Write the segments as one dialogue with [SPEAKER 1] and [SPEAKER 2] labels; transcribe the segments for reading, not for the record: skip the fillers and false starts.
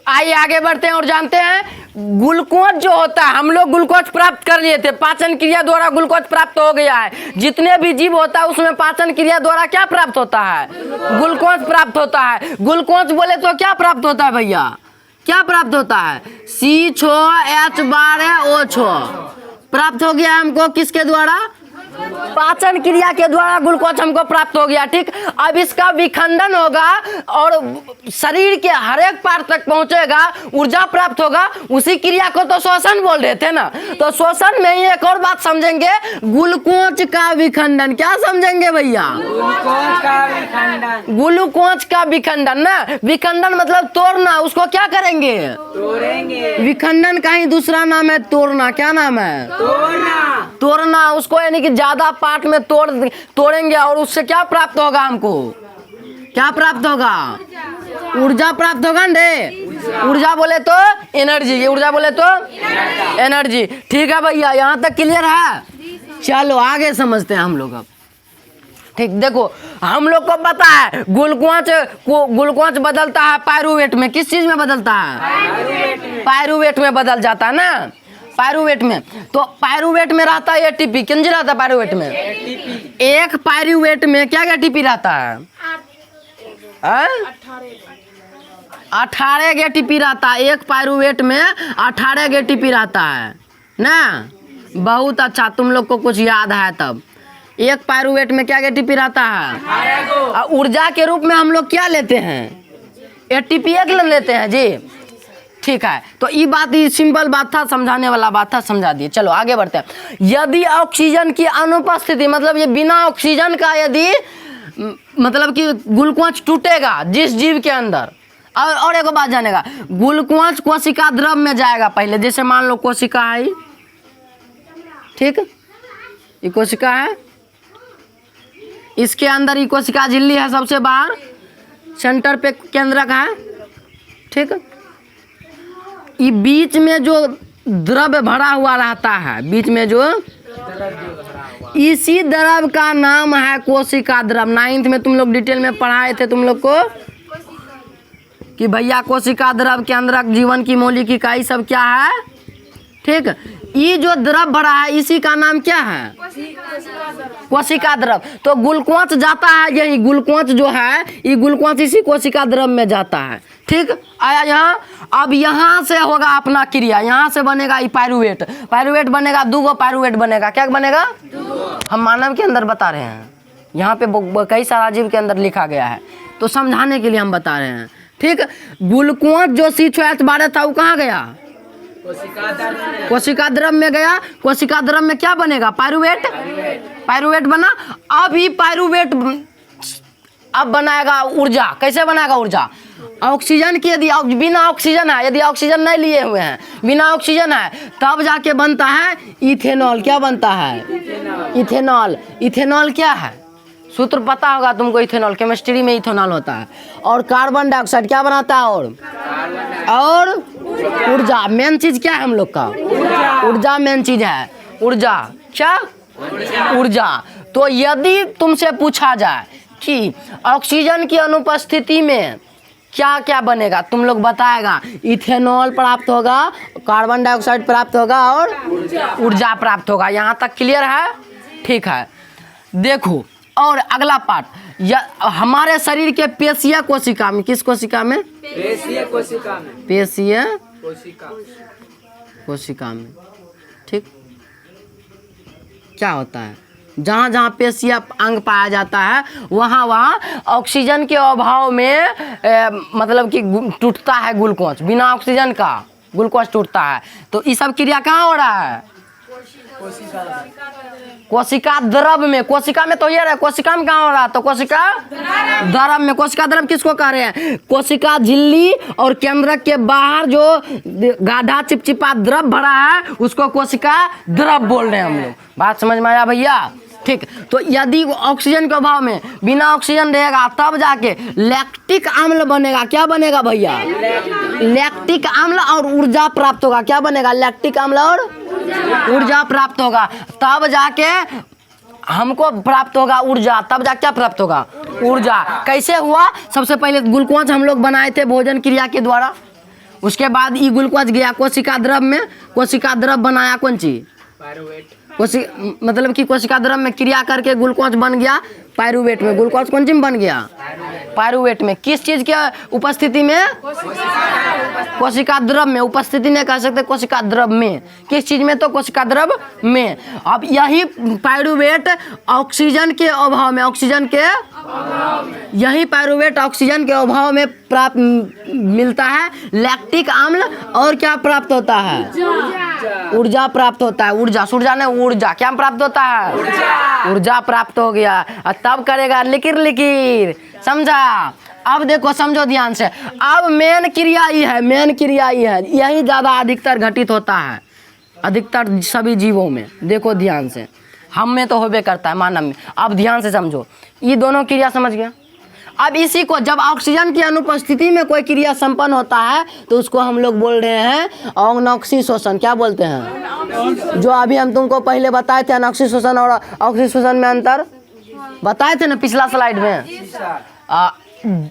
[SPEAKER 1] आइए आगे बढ़ते हैं और जानते हैं ग्लूकोज जो होता है, हम लोग ग्लूकोज प्राप्त कर लिए थे, पाचन क्रिया द्वारा ग्लूकोज प्राप्त हो गया है। जितने भी जीव होता है उसमें पाचन क्रिया द्वारा क्या प्राप्त होता है? ग्लूकोज प्राप्त होता है। ग्लूकोज बोले तो क्या प्राप्त होता है भैया? क्या प्राप्त होता है? C6H12O6 प्राप्त हो गया हमको किसके द्वारा? पाचन क्रिया के द्वारा ग्लूकोज हमको प्राप्त हो गया। ठीक, अब इसका विखंडन होगा और शरीर के हर एक पार्ट तक पहुंचेगा, ऊर्जा प्राप्त होगा। उसी क्रिया को तो श्वसन बोल रहे थे ना। तो श्वसन में ही एक और बात समझेंगे, ग्लूकोज का विखंडन। क्या समझेंगे भैया?
[SPEAKER 2] ग्लूकोज का विखंडन।
[SPEAKER 1] ग्लूकोज का विखंडन ना, विखंडन मतलब तोड़ना। उसको क्या करेंगे?
[SPEAKER 2] तोड़ेंगे।
[SPEAKER 1] विखंडन का ही दूसरा नाम है तोड़ना। क्या नाम है?
[SPEAKER 2] तोड़ना।
[SPEAKER 1] तोड़ना। उसको यानी कि ज्यादा पार्ट में तोड़ेंगे और उससे क्या प्राप्त होगा हमको? क्या प्राप्त होगा? ऊर्जा प्राप्त होगा ना। ऊर्जा बोले तो एनर्जी, ऊर्जा बोले तो एनर्जी। ठीक है भैया, यहाँ तक क्लियर है? चलो आगे समझते हैं हम लोग अब। ठीक, देखो हम लोग को पता है ग्लूकोज बदलता है पायरुवेट में। किस चीज में बदलता है? पायरुवेट में बदल जाता है ना, पायरुवेट में। तो पायरुवेट में रहता है एटीपी। किंज रहता है पायरुवेट में? एक पायरुवेट में क्या एटीपी रहता है? 18 एटीपी रहता है। एक पायरुवेट में 18 एटीपी रहता है ना। बहुत अच्छा, तुम लोग को कुछ याद है तब। एक पायरुवेट में क्या एटीपी रहता है? ऊर्जा के रूप में हम लोग क्या लेते हैं? एटीपी एक लेते हैं जी। ठीक है, तो ये बात, ये सिंपल बात था, समझाने वाला बात था, समझा दिए। चलो आगे बढ़ते हैं। यदि ऑक्सीजन की अनुपस्थिति, मतलब ये बिना ऑक्सीजन का यदि मतलब कि ग्लूकोज टूटेगा जिस जीव के अंदर, और एक बात जानेगा, ग्लूकोज कोशिका द्रव में जाएगा पहले। जैसे मान लो कोशिका है, ठीक, ये कोशिका है, इसके अंदर ये कोशिका झिल्ली है, सबसे बाहर सेंटर पे केंद्रक है। ठीक, ये बीच में जो द्रव भरा हुआ रहता है, बीच में जो, इसी द्रव का नाम है कोशिका द्रव। 9th में तुम लोग डिटेल में पढ़ाए थे तुम लोग को कि भैया कोशिका द्रव के अंदर जीवन की मौलिक इकाई सब क्या है। ठीक, ये जो द्रव भरा है इसी का नाम क्या है? कोशिका द्रव। तो ग्लूकोज जाता है, यही ग्लूकोज जो है, ये ग्लूकोज इसी कोशिका द्रव में जाता है। ठीक, आया यहाँ। अब यहाँ से होगा अपना क्रिया, यहाँ से बनेगा ये पायरुवेट। पायरुवेट बनेगा, 2 पायरुवेट बनेगा। क्या बनेगा? हम मानव के अंदर बता रहे हैं, यहाँ पे कई सारा जीव के अंदर लिखा गया है, तो समझाने के लिए हम बता रहे हैं। ठीक, ग्लूकोज जो C6H12 था वो कहाँ गया? कोशिका द्रव में गया। कोशिका द्रव में क्या बनेगा? पायरुवेट। पायरुवेट बना। अब ये पायरुवेट अब बनाएगा ऊर्जा। कैसे बनाएगा ऊर्जा? ऑक्सीजन की, यदि बिना ऑक्सीजन है, यदि ऑक्सीजन नहीं लिए हुए हैं, बिना ऑक्सीजन है, तब जाके बनता है इथेनॉल। क्या बनता है? इथेनॉल। इथेनॉल क्या है? सूत्र पता होगा तुमको, इथेनॉल केमिस्ट्री में इथेनॉल होता है। और कार्बन डाइऑक्साइड क्या बनाता है? और ऊर्जा। मेन चीज क्या है हम लोग का? ऊर्जा मेन चीज है। ऊर्जा क्या? ऊर्जा। तो यदि तुमसे पूछा जाए कि ऑक्सीजन की अनुपस्थिति में क्या क्या बनेगा, तुम लोग बताएगा इथेनॉल प्राप्त होगा, कार्बन डाइऑक्साइड प्राप्त होगा और ऊर्जा प्राप्त होगा। यहाँ तक क्लियर है? ठीक है, देखो और अगला पार्ट, हमारे शरीर के पेशीय कोशिका में, किस कोशिका में?
[SPEAKER 2] पेशीय कोशिका में।
[SPEAKER 1] पेशीय कोशिका में। ठीक, क्या होता है? जहाँ जहाँ पेशीय अंग पाया जाता है वहाँ वहाँ ऑक्सीजन के अभाव में मतलब कि टूटता है ग्लूकोज। बिना ऑक्सीजन का ग्लूकोज टूटता है। तो ये सब क्रिया कहाँ हो रहा है? कोशिका द्रव में। कोशिका में तो ये रहा, कोशिका में कहाँ हो रहा है? तो कोशिका द्रव में। कोशिका द्रव किसको कह रहे हैं? कोशिका झिल्ली और केंद्रक के बाहर जो गाढ़ा चिपचिपा द्रव भरा है उसको कोशिका द्रव बोल रहे हैं हम लोग। बात समझ में आया भैया? ठीक, तो यदि ऑक्सीजन के अभाव में बिना ऑक्सीजन रहेगा तब जाके लैक्टिक अम्ल बनेगा। क्या बनेगा भैया? लैक्टिक अम्ल और ऊर्जा प्राप्त होगा। क्या बनेगा? लैक्टिक अम्ल और ऊर्जा प्राप्त होगा। तब जाके हमको प्राप्त होगा ऊर्जा। तब जाके क्या प्राप्त होगा? ऊर्जा। कैसे हुआ? सबसे पहले ग्लूकोज हम लोग बनाए थे भोजन क्रिया के द्वारा। उसके बाद ई ग्लूकोज गया कोशिका द्रव में, कोशिका द्रव बनाया कौन चीज,
[SPEAKER 2] पायरुवेट।
[SPEAKER 1] मतलब कि कोशिका द्रव में क्रिया करके ग्लूकोज बन गया पायरुवेट में। ग्लूकोज कौन चीज में बन गया, पायरुवेट में। किस चीज के उपस्थिति में, कोशिका द्रव में। उपस्थिति नहीं कह सकते, कोशिका द्रव में। किस चीज में, तो कोशिका द्रव में। अब यही पायरुवेट ऑक्सीजन के अभाव में, ऑक्सीजन के, यही पायरुवेट ऑक्सीजन के अभाव में प्राप्त मिलता है। लैक्टिक अम्ल और क्या प्राप्त होता है, ऊर्जा प्राप्त होता है। ऊर्जा, ऊर्जा ने ऊर्जा क्या प्राप्त होता है, ऊर्जा प्राप्त हो गया। और तब करेगा लिकिर लिकिर, समझा। अब देखो, समझो ध्यान से। अब मेन क्रिया ही है, मेन क्रिया ही है, यही ज्यादा अधिकतर घटित होता है, अधिकतर सभी जीवों में। देखो ध्यान से, हम में तो होबे करता है, मानव में। अब ध्यान से समझो, ये दोनों क्रिया समझ गया। अब इसी को जब ऑक्सीजन की अनुपस्थिति में कोई क्रिया संपन्न होता है तो उसको हम लोग बोल रहे हैं अनॉक्सी शोषण। क्या बोलते हैं, जो अभी हम तुमको पहले बताए थे, अनॉक्सी शोषण और ऑक्सी शोषण में अंतर बताए थे ना पिछला स्लाइड में।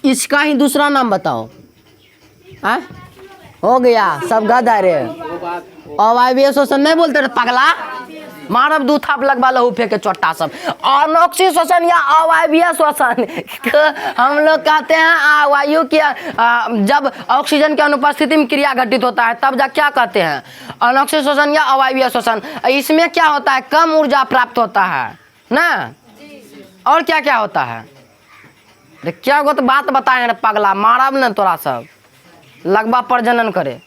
[SPEAKER 1] इसका ही दूसरा नाम बताओ। हो गया, सब गधा रे। अवायवीय शोषण नहीं बोलते रे पगला, मानव दू थाप लगवा लहू फेंके चोट्टा सब। अनॉक्सी शोषण या अवायवीय शोषण हम लोग कहते हैं वायु की जब ऑक्सीजन की अनुपस्थिति में क्रिया घटित होता है तब जा क्या कहते हैं, अनॉक्सी शोषण या अवायवीय शोषण। इसमें क्या होता है, कम ऊर्जा प्राप्त होता है ना, और क्या क्या होता है। क्या गो तो बात बताए रे पगला, मारब न तोरा सब, लगवा प्रजनन करे।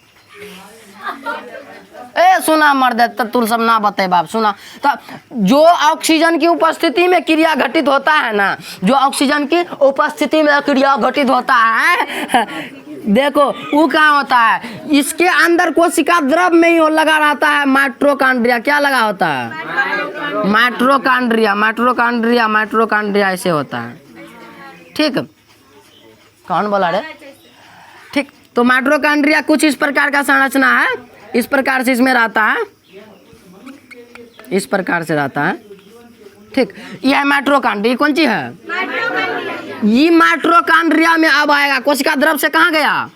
[SPEAKER 1] ए सुना मर दे तो तू सब ना बते बाप, सुना। तो जो ऑक्सीजन की उपस्थिति में क्रिया घटित होता है ना, जो ऑक्सीजन की उपस्थिति में क्रिया घटित होता है, देखो वो क्या होता है, इसके अंदर कोशिका द्रव में ही लगा रहता है माइटोकॉन्ड्रिया। क्या लगा होता है, माइटोकॉन्ड्रिया, माइटोकॉन्ड्रिया, माइटोकॉन्ड्रिया ऐसे होता है। ठीक, कौन बोला रे, ठीक। तो माइटोकॉन्ड्रिया कुछ इस प्रकार का संरचना है, इस प्रकार से इसमें रहता है, इस प्रकार से रहता है। ठीक, यह है माइटोकॉन्ड्रिया। कौन सी है, ये माइटोकॉन्ड्रिया में अब आएगा। कोशिका द्रव से कहाँ गया,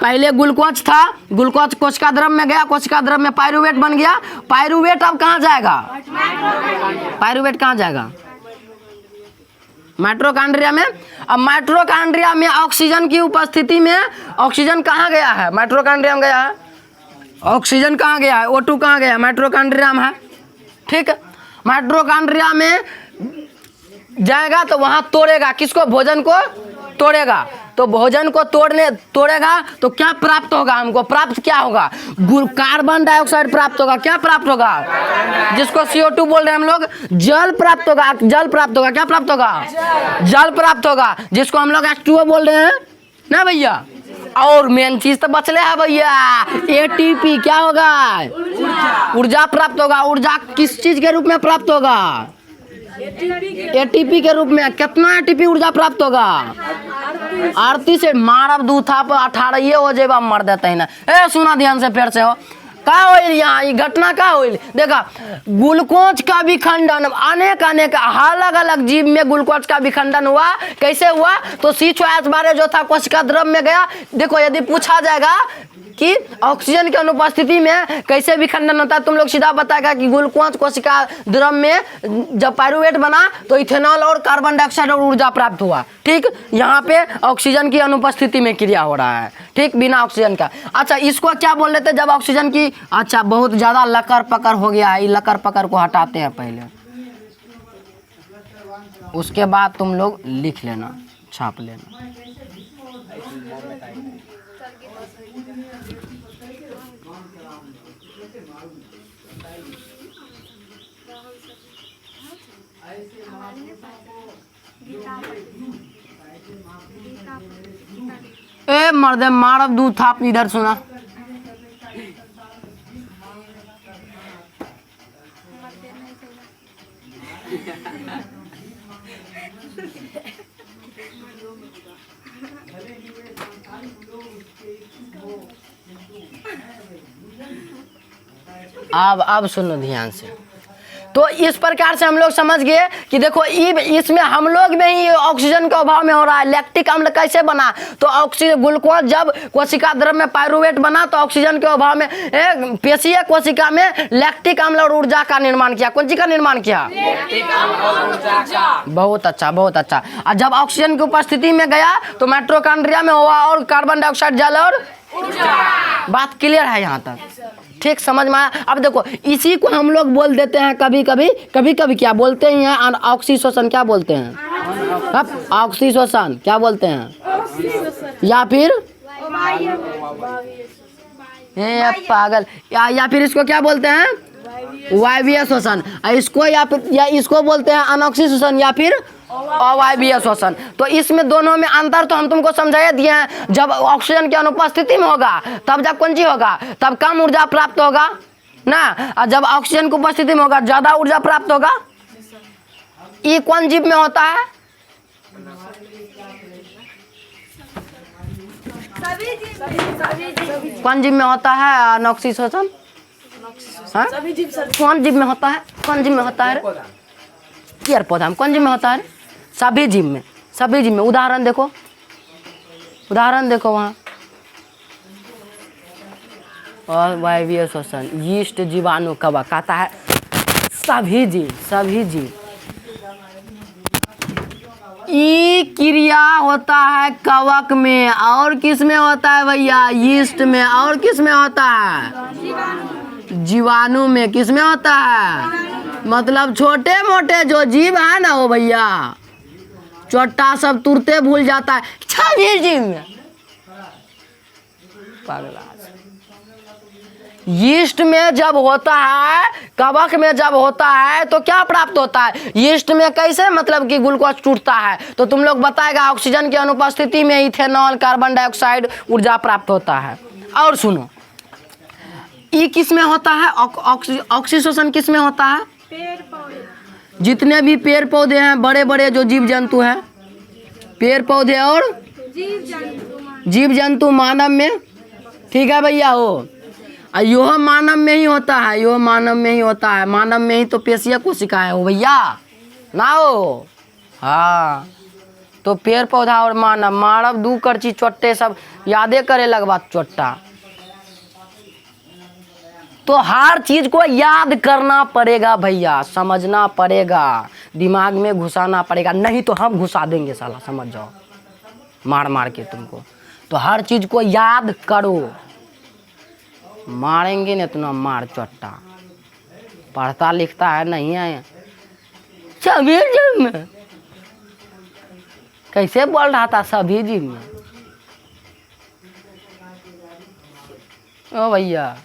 [SPEAKER 1] पहले ग्लूकोज था, ग्लूकोज कोशिका द्रव में गया, कोशिका द्रव में पायरुवेट बन गया। पायरुवेट अब कहाँ जाएगा, पायरुवेट कहाँ जाएगा, माइटोकॉन्ड्रिया में। अब माइटोकॉन्ड्रिया में ऑक्सीजन की उपस्थिति में, ऑक्सीजन कहाँ गया है, माइटोकॉन्ड्रिया में गया है। ऑक्सीजन कहाँ गया है, O2 कहाँ गया है, माइटोकॉन्ड्रिया में है। ठीक, माइटोकॉन्ड्रिया में जाएगा तो वहां तोड़ेगा, किसको, भोजन को तोड़ेगा। तो भोजन को तोड़ेगा तो क्या प्राप्त होगा, हमको प्राप्त क्या होगा, कार्बन डाइऑक्साइड प्राप्त होगा। क्या प्राप्त होगा, जिसको CO2 बोल रहे हैं हम लोग, जल प्राप्त होगा। जल प्राप्त होगा, क्या प्राप्त होगा, जल प्राप्त होगा, जिसको हम लोग H2O बोल रहे हैं ना भैया। और मेन चीज तो बचले है भैया, ATP। क्या होगा, ऊर्जा प्राप्त होगा। ऊर्जा किस चीज के रूप में प्राप्त होगा, ATP के रूप में। कितना ATP ऊर्जा प्राप्त होगा, 38 से मारब दू था 18 ये हो जाएगा, मर देते हैं ना। ए सुना ध्यान से फिर से हो, का होइल यहाँ, ये घटना का होइल, देखा ग्लूकोज का विखंडन अनेक अनेक अलग अलग जीव में ग्लूकोज का विखंडन हुआ। कैसे हुआ, तो C बारे जो था कोशिका द्रव में गया। देखो यदि पूछा जाएगा कि ऑक्सीजन की अनुपस्थिति में कैसे विखंडन होता है, तुम लोग सीधा बताएगा कि ग्लूकोज कोशिका द्रव में जब पायरुवेट बना तो इथेनॉल और कार्बन डाइऑक्साइड और ऊर्जा प्राप्त हुआ। ठीक, यहाँ पे ऑक्सीजन की अनुपस्थिति में क्रिया हो रहा है। ठीक, बिना ऑक्सीजन का। अच्छा, इसको क्या बोल रहे थे जब ऑक्सीजन की, अच्छा बहुत ज्यादा लकर पकर हो गया है, लकर पकर को हटाते हैं पहले, उसके बाद तुम लोग लिख लेना, छाप लेना। ए मर्दे मारब दू थाप, इधर सुना। अब सुनो ध्यान से। तो इस प्रकार से हम लोग समझ गए कि देखो इसमें हम लोग में ही ऑक्सीजन के अभाव में हो रहा है। लैक्टिक अम्ल कैसे बना? तो ऑक्सीजन ग्लूकोज जब कोशिका द्रव्य में पायरुवेट बना तो ऑक्सीजन के अभाव में पेशीय कोशिका में लैक्टिक अम्ल और ऊर्जा का निर्माण किया। कौन चीज का निर्माण किया? बहुत अच्छा, बहुत अच्छा। और जब ऑक्सीजन की उपस्थिति में गया तो माइटोकॉन्ड्रिया में हुआ और कार्बन डाइऑक्साइड जल और बात क्लियर है यहाँ तक? ठीक समझ में आया? अब देखो इसी को हम लोग बोल देते हैं कभी कभी क्या बोलते हैं? ऑक्सीशोषण क्या बोलते हैं? अब ऑक्सीशोषण क्या बोलते हैं? या फिर पागल या फिर इसको क्या बोलते हैं? वायवीय शोषण। इसको या इसको बोलते हैं अनॉक्सी शोषण या फिर अवायवीय शोषण। तो इसमें दोनों में अंतर तो हम तुमको समझाए दिए हैं। जब ऑक्सीजन की अनुपस्थिति में होगा तब जब कौन चीज होगा? तब कम ऊर्जा प्राप्त होगा ना। और जब ऑक्सीजन की उपस्थिति में होगा ज्यादा ऊर्जा प्राप्त होगा। ये कौन जीव में होता है? कौन जीव में होता है अनॉक्सी शोषण? कौन जीव में होता है? कौन जीव में होता है? पेड़ पौधा में कौन जीव में होता है? सभी जीव में, सभी जीव में। उदाहरण देखो, उदाहरण देखो वहाँ। और वायवीय शोषण, यीस्ट, जीवाणु, कवक आता है सभी जीव, सभी जीव। ई क्रिया होता है कवक में और किस में होता है भैया? यीस्ट में। और किस में होता है? जीवाणु में। किस में होता है? मतलब छोटे मोटे जो जीव है ना वो भैया छोटा सब तुरते भूल जाता है। सभी जीव में पागला। यीस्ट में जब होता है, कवक में जब होता है तो क्या प्राप्त होता है? यीस्ट में कैसे मतलब कि ग्लूकोज टूटता है? तो तुम लोग बताएगा ऑक्सीजन की अनुपस्थिति में इथेनॉल, कार्बन डाइऑक्साइड ऊर्जा प्राप्त होता है। और सुनो ये किस में होता है? ऑक्सीशोषण किस में होता है?
[SPEAKER 3] पेड़ पौधे।
[SPEAKER 1] जितने भी पेड़ पौधे हैं, बड़े बड़े जो जीव जंतु हैं, पेड़ पौधे और जीव जंतु मानव में। ठीक है भैया हो। यह मानव में ही होता है, यह मानव में ही होता है। मानव में ही तो पेशीय कोशिका है हो भैया ना हो। हाँ तो पेड़ पौधा और मानव दू करची चोट्टे सब यादे करे लगवा चोट्टा। तो हर चीज को याद करना पड़ेगा भैया, समझना पड़ेगा, दिमाग में घुसाना पड़ेगा। नहीं तो हम घुसा देंगे साला, समझ जाओ, मार मार के तुमको। तो हर चीज को याद करो, मारेंगे न इतना मार चोट्टा। पढ़ता लिखता है नहीं है सभी जीव में। कैसे बोल रहा था सभी जीव में? ओ भैया